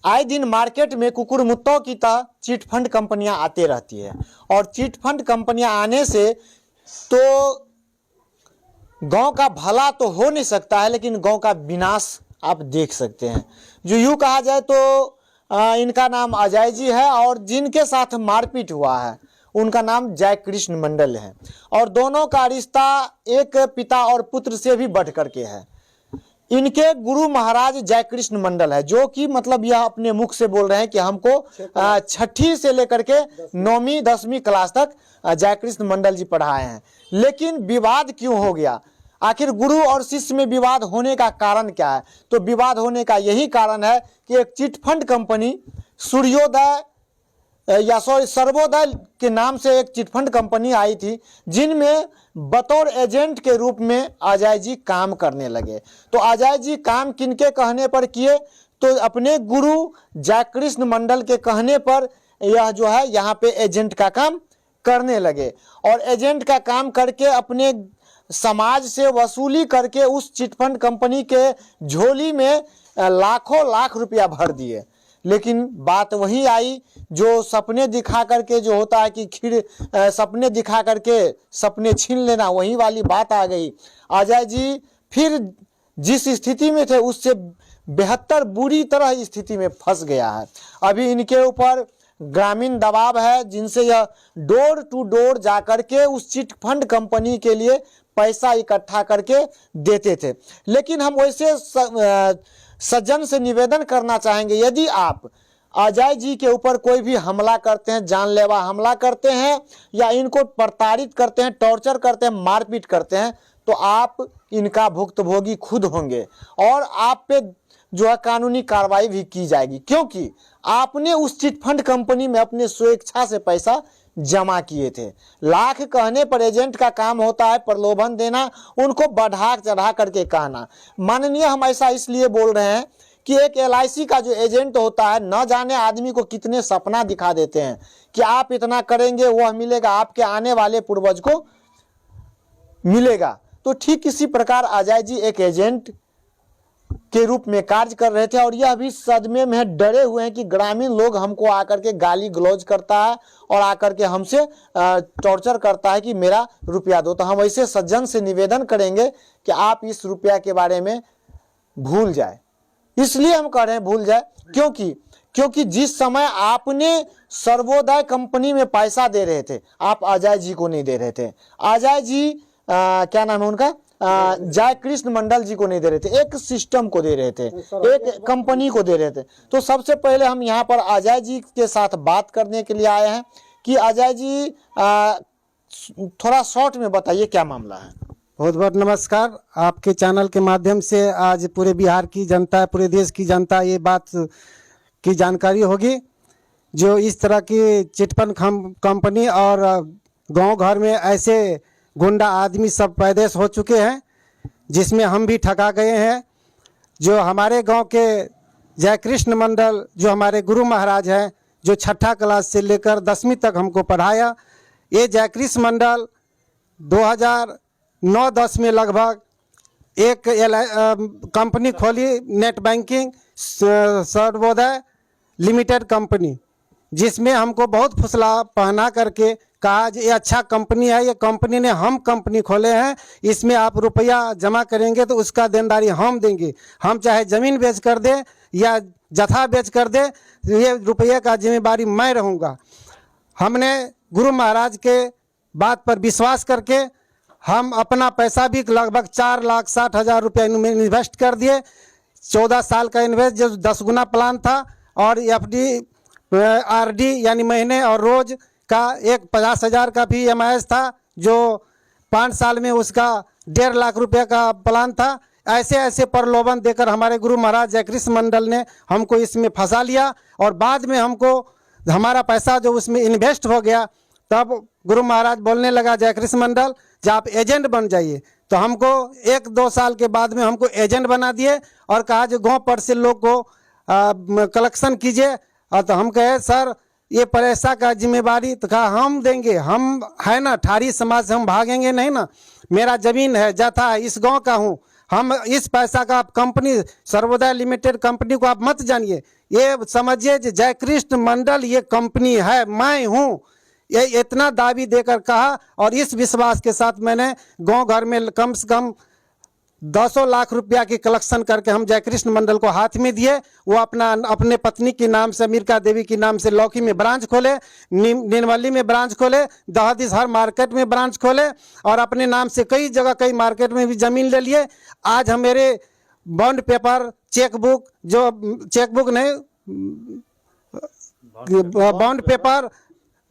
आए दिन मार्केट में कुकुर मुत्तों की तरह चिट फंड कंपनियां आते रहती है और चिट फंड कंपनियां आने से तो गांव का भला तो हो नहीं सकता है, लेकिन गांव का विनाश आप देख सकते हैं। जो यूँ कहा जाए तो इनका नाम अजय जी है और जिनके साथ मारपीट हुआ है उनका नाम जय कृष्ण मंडल है और दोनों का रिश्ता एक पिता और पुत्र से भी बढ़ करके है। इनके गुरु महाराज जय कृष्ण मंडल है, जो कि मतलब यह अपने मुख से बोल रहे हैं कि हमको छठी से लेकर के 9वीं 10वीं क्लास तक जय कृष्ण मंडल जी पढ़ाए हैं। लेकिन विवाद क्यों हो गया? आखिर गुरु और शिष्य में विवाद होने का कारण क्या है? तो विवाद होने का यही कारण है कि एक चिट फंड कंपनी सूर्योदय या सर्वोदय के नाम से एक चिटफंड कंपनी आई थी, जिनमें बतौर एजेंट के रूप में अजय जी काम करने लगे। तो अजय जी काम किनके कहने पर किए? तो अपने गुरु जय कृष्ण मंडल के कहने पर यह जो है यहाँ पे एजेंट का काम करने लगे और एजेंट का काम करके अपने समाज से वसूली करके उस चिटफंड कंपनी के झोली में लाखों लाख रुपया भर दिए। लेकिन बात वही आई जो सपने दिखा करके जो होता है कि सपने दिखा करके सपने छीन लेना, वही वाली बात आ गई। अजय जी फिर जिस स्थिति में थे उससे बेहतर बुरी तरह स्थिति में फंस गया है। अभी इनके ऊपर ग्रामीण दबाव है, जिनसे यह डोर टू डोर जाकर के उस चिट फंड कंपनी के लिए पैसा इकट्ठा करके देते थे। लेकिन हम वैसे सज्जन से निवेदन करना चाहेंगे, यदि आप अजय जी के ऊपर कोई भी हमला करते हैं, जानलेवा हमला करते हैं या इनको प्रताड़ित करते हैं, टॉर्चर करते हैं, मारपीट करते हैं, तो आप इनका भुक्तभोगी खुद होंगे और आप पे जो है कानूनी कार्रवाई भी की जाएगी, क्योंकि आपने उस चिटफंड कंपनी में अपने स्वेच्छा से पैसा जमा किए थे। लाख कहने पर एजेंट का काम होता है प्रलोभन देना, उनको बढ़ा चढ़ा करके कहना। माननीय, हम ऐसा इसलिए बोल रहे हैं कि एक LIC का जो एजेंट होता है, न जाने आदमी को कितने सपना दिखा देते हैं कि आप इतना करेंगे वह मिलेगा, आपके आने वाले पूर्वज को मिलेगा। तो ठीक इसी प्रकार अजय जी एक एजेंट के रूप में कार्य कर रहे थे और यह भी सदमे में डरे हुए हैं कि ग्रामीण लोग हमको आकर के गाली गलौज करता है और आकर के हमसे टॉर्चर करता है कि मेरा रुपया दो। तो हम ऐसे सज्जन से निवेदन करेंगे कि आप इस रुपया के बारे में भूल जाए। इसलिए हम कह रहे हैं भूल जाए क्योंकि जिस समय आपने सर्वोदय कंपनी में पैसा दे रहे थे, आप अजय जी को नहीं दे रहे थे। अजय जी क्या नाम है उनका, जय कृष्ण मंडल जी को नहीं दे रहे थे, एक सिस्टम को दे रहे थे, एक कंपनी को दे रहे थे। तो सबसे पहले हम यहाँ पर अजय जी के साथ बात करने के लिए आए हैं कि अजय जी थोड़ा शॉर्ट में बताइए क्या मामला है। बहुत बहुत नमस्कार। आपके चैनल के माध्यम से आज पूरे बिहार की जनता, पूरे देश की जनता ये बात की जानकारी होगी जो इस तरह की चिटफंड कंपनी और गांव घर में ऐसे गुंडा आदमी सब पैदेश हो चुके हैं, जिसमें हम भी ठगा गए हैं। जो हमारे गांव के जय कृष्ण मंडल जो हमारे गुरु महाराज हैं, जो छठा क्लास से लेकर 10वीं तक हमको पढ़ाया, ये जय कृष्ण मंडल 2009-10 में लगभग एक कंपनी खोली, net banking Sarvodaya limited company, जिसमें हमको बहुत फुसला पहना करके कहा ये अच्छा कंपनी है, ये कंपनी ने हम कंपनी खोले हैं, इसमें आप रुपया जमा करेंगे तो उसका देनदारी हम देंगे, हम चाहे ज़मीन बेच कर दे या जथा बेच कर दे, ये रुपये का जिम्मेदारी मैं रहूँगा। हमने गुरु महाराज के बात पर विश्वास करके हम अपना पैसा भी लगभग 4,60,000 रुपये में इन्वेस्ट कर दिए। 14 साल का इन्वेस्ट जो 10 गुना प्लान था और FD RD यानी महीने और रोज़ का एक 50,000 का भी EMI था, जो 5 साल में उसका 1.5 लाख रुपये का प्लान था। ऐसे ऐसे प्रलोभन देकर हमारे गुरु महाराज जय कृष्ण मंडल ने हमको इसमें फंसा लिया और बाद में हमको हमारा पैसा जो उसमें इन्वेस्ट हो गया, तब गुरु महाराज बोलने लगा जय कृष्ण मंडल जब आप एजेंट बन जाइए। तो हमको 1-2 साल के बाद में हमको एजेंट बना दिए और कहा जो गाँव पर से लोग को कलेक्शन कीजिए। तो हम कहे सर ये पैसा का जिम्मेवारी, तो कहा हम देंगे, हम है ना ठारी समाज से हम भागेंगे नहीं ना, मेरा ज़मीन है, जथा है, इस गांव का हूँ, हम इस पैसा का आप कंपनी सर्वोदय लिमिटेड कंपनी को आप मत जानिए, ये समझिए जय कृष्ण मंडल ये कंपनी है, मैं हूँ, ये इतना दावी देकर कहा। और इस विश्वास के साथ मैंने गांव घर में कम से कम 200 लाख रुपया की कलेक्शन करके हम जय कृष्ण मंडल को हाथ में दिए। वो अपने पत्नी के नाम से, अमेरिका देवी के नाम से लौकी में ब्रांच खोले, नीनवली में ब्रांच खोले, दहदीस हर मार्केट में ब्रांच खोले और अपने नाम से कई जगह कई मार्केट में भी ज़मीन ले लिए। आज हम मेरे बॉन्ड पेपर, चेकबुक, जो चेकबुक नहीं बॉन्ड पेपर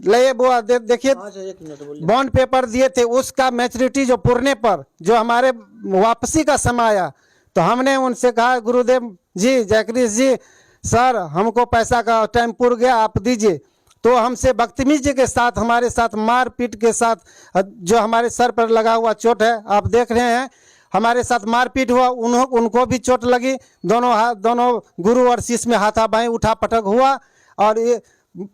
ले वो देखिए बॉन्ड पेपर दिए थे, उसका मैच्योरिटी जो पुरने पर जो हमारे वापसी का समय आया तो हमने उनसे कहा गुरुदेव जी, जयकृष्ण जी, सर हमको पैसा का टाइम पुर गया, आप दीजिए। तो हमसे बदतमीजी के साथ, हमारे साथ मारपीट के साथ, जो हमारे सर पर लगा हुआ चोट है आप देख रहे हैं, हमारे साथ मारपीट हुआ, उनको भी चोट लगी, दोनों गुरु और शिष्य में हाथापाई उठा पटक हुआ और ये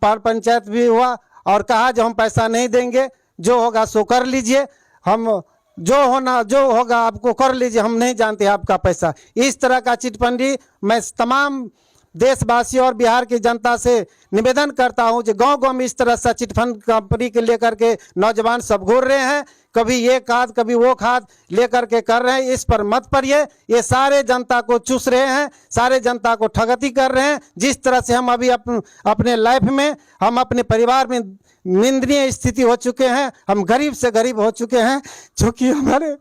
पार पंचायत भी हुआ। और कहा जो हम पैसा नहीं देंगे, जो होगा सो कर लीजिए, हम जो होगा आपको कर लीजिए, हम नहीं जानते आपका पैसा। इस तरह का चिटफंडी मैं तमाम देशवासियों और बिहार की जनता से निवेदन करता हूं कि गांव-गांव में इस तरह से चिटफंड कंपनी के लेकर के नौजवान सब घूर रहे हैं, कभी ये खाद कभी वो खाद लेकर के कर रहे हैं। इस पर मत पड़िए, ये सारे जनता को चूस रहे हैं, सारे जनता को ठगती कर रहे हैं। जिस तरह से हम अभी अपने लाइफ में, हम अपने परिवार में निंदनीय स्थिति हो चुके हैं, हम गरीब से गरीब हो चुके हैं, जो कि हमारे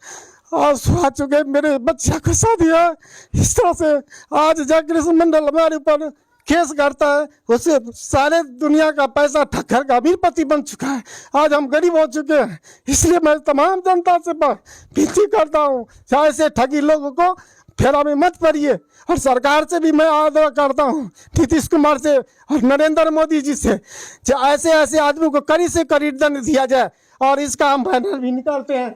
आंसू आ चुके, मेरे बच्चा का शादी है। इस तरह से आज जय कृष्ण मंडल हमारे ऊपर केस करता है, उससे सारे दुनिया का पैसा ठक्कर का अमीरपति बन चुका है। आज हम गरीब हो चुके हैं, इसलिए मैं तमाम जनता से विनती करता हूँ, ऐसे ठगी लोगों को फेरा में मत पड़िए। और सरकार से भी मैं आग्रह करता हूँ, नीतीश कुमार से और नरेंद्र मोदी जी से, जो ऐसे ऐसे आदमी को कड़ी से कड़ी दंड दिया जाए। और इसका हम बैनर भी निकालते हैं।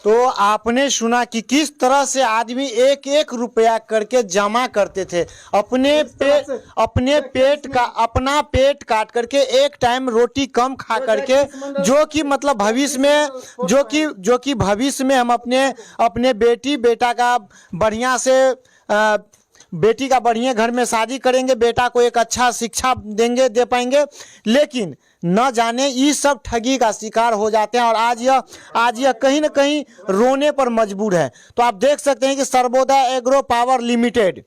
तो आपने सुना कि किस तरह से आदमी एक एक रुपया करके जमा करते थे, अपना पेट काट करके एक टाइम रोटी कम खा करके, जो कि मतलब भविष्य में जो कि भविष्य में हम अपने बेटा का बढ़िया से बेटी का बढ़िया घर में शादी करेंगे, बेटा को एक अच्छा शिक्षा देंगे, दे पाएंगे। लेकिन न जाने इस सब ठगी का शिकार हो जाते हैं और आज यह कहीं ना कहीं रोने पर मजबूर है। तो आप देख सकते हैं कि सर्वोदय एग्रो पावर लिमिटेड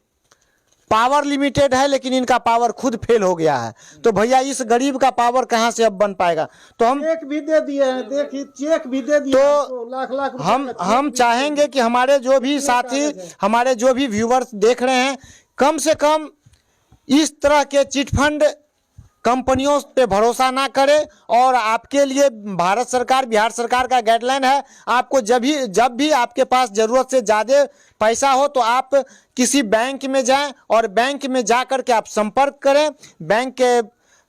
है, लेकिन इनका पावर खुद फेल हो गया है। तो भैया इस गरीब का पावर कहां से अब बन पाएगा? तो हम चेक भी दे दिए हैं, देखिए चेक भी दे दिए, तो लाख हम चाहेंगे कि हमारे जो भी साथी, हमारे जो भी व्यूवर्स देख रहे हैं, कम से कम इस तरह के चिटफंड कंपनियों पे भरोसा ना करें। और आपके लिए भारत सरकार, बिहार सरकार का गाइडलाइन है, आपको जब भी आपके पास ज़रूरत से ज़्यादा पैसा हो तो आप किसी बैंक में जाएं और बैंक में जा कर के आप संपर्क करें, बैंक के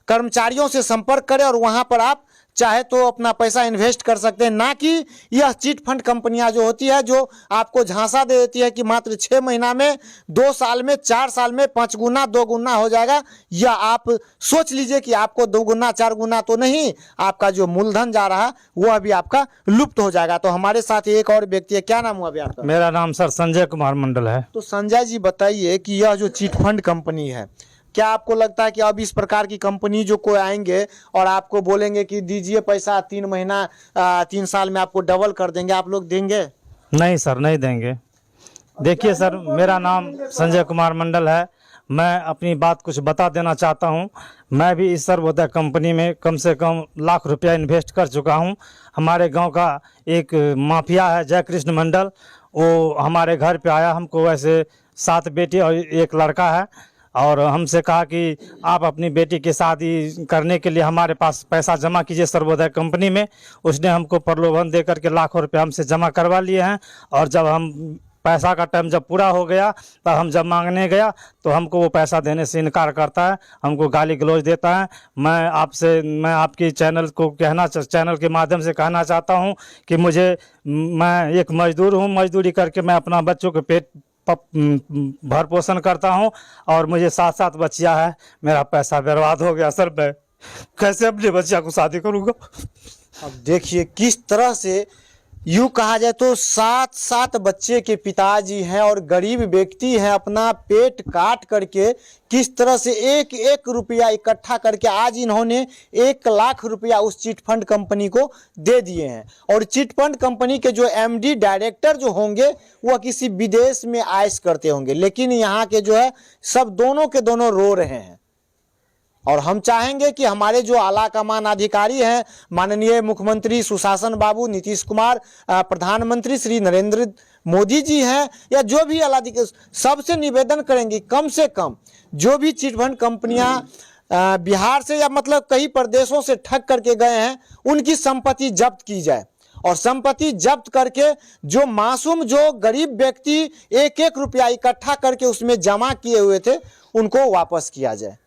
कर्मचारियों से संपर्क करें और वहां पर आप चाहे तो अपना पैसा इन्वेस्ट कर सकते हैं। ना कि यह चिट फंड कंपनियां जो होती है, जो आपको झांसा दे देती है कि मात्र 6 महीना में, 2 साल में, 4 साल में 5 गुना 2 गुना हो जाएगा। या आप सोच लीजिए कि आपको 2 गुना 4 गुना तो नहीं, आपका जो मूलधन जा रहा है वह भी आपका लुप्त हो जाएगा। तो हमारे साथ एक और व्यक्ति है, क्या नाम हुआ अभी आपका? मेरा नाम सर संजय कुमार मंडल है। तो संजय जी बताइए कि यह जो चिट फंड कंपनी है, क्या आपको लगता है कि अब इस प्रकार की कंपनी जो कोई आएंगे और आपको बोलेंगे कि दीजिए पैसा 3 साल में आपको डबल कर देंगे, आप लोग देंगे? नहीं सर, नहीं देंगे। देखिए सर, मेरा नाम संजय कुमार मंडल है। मैं अपनी बात कुछ बता देना चाहता हूं। मैं भी इस सर्वोदय कंपनी में कम से कम लाख रुपया इन्वेस्ट कर चुका हूं। हमारे गांव का एक माफिया है जय कृष्ण मंडल, वो हमारे घर पे आया। हमको वैसे 7 बेटी और 1 लड़का है, और हमसे कहा कि आप अपनी बेटी की शादी करने के लिए हमारे पास पैसा जमा कीजिए सर्वोदय कंपनी में। उसने हमको प्रलोभन दे करके लाखों रुपए हमसे जमा करवा लिए हैं। और जब हम पैसा का टाइम जब पूरा हो गया, तब हम जब मांगने गया तो हमको वो पैसा देने से इनकार करता है, हमको गाली गलौज देता है। मैं आपकी चैनल के माध्यम से कहना चाहता हूँ कि मैं एक मजदूर हूँ, मजदूरी करके मैं अपना बच्चों के पेट भर पोषण करता हूं, और मुझे 7 बच्चियां है। मेरा पैसा बर्बाद हो गया सर, मैं कैसे अपने बच्चिया को शादी करूंगा? अब देखिए किस तरह से यूँ कहा जाए तो 7 बच्चे के पिताजी हैं और गरीब व्यक्ति हैं, अपना पेट काट करके किस तरह से एक एक रुपया इकट्ठा करके आज इन्होंने 1 लाख रुपया उस चिट फंड कंपनी को दे दिए हैं। और चिट फंड कंपनी के जो एमडी डायरेक्टर जो होंगे वह किसी विदेश में आयश करते होंगे, लेकिन यहाँ के जो है सब दोनों के दोनों रो रहे हैं। और हम चाहेंगे कि हमारे जो आला कमान अधिकारी हैं, माननीय मुख्यमंत्री सुशासन बाबू नीतीश कुमार, प्रधानमंत्री श्री नरेंद्र मोदी जी हैं, या जो भी आला अधिकारी, सबसे निवेदन करेंगे कम से कम जो भी चिटफंड कंपनियां बिहार से या मतलब कई प्रदेशों से ठग करके गए हैं उनकी संपत्ति जब्त की जाए, और संपत्ति जब्त करके जो मासूम जो गरीब व्यक्ति 1 1 रुपया इकट्ठा करके उसमें जमा किए हुए थे उनको वापस किया जाए।